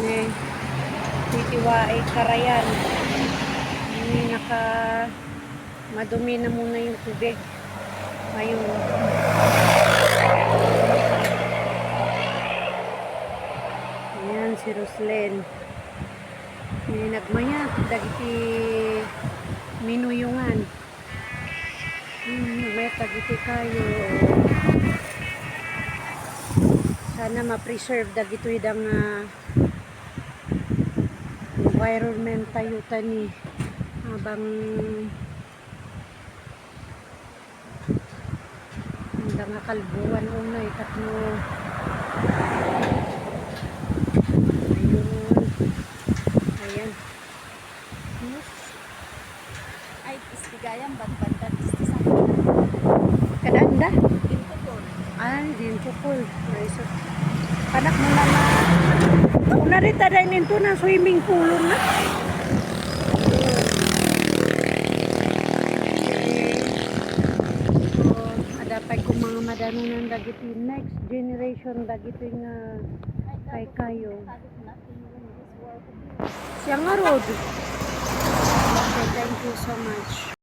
ni titiwaay karayan. Ini madumi na muna yung tubig. Ayun. Ayan si Roslyn. Ini nagmaya dagiti minuyungan. Nagmaya dagiti kayo. Sana ma-preserve dagito idang environment tayo tani habang hanggang kalbuan unay tatlo. Ayun. Ayan. Ay, istigayang banbandan sa Kadanda? Pintukol. Ay, din tukol. So, anak mo na una rin taday nito na swimming pool na. So, adapay ko mga madanunan dagiti next generation dagiti nga kay kayo. Siya nga road. Okay, thank you so much.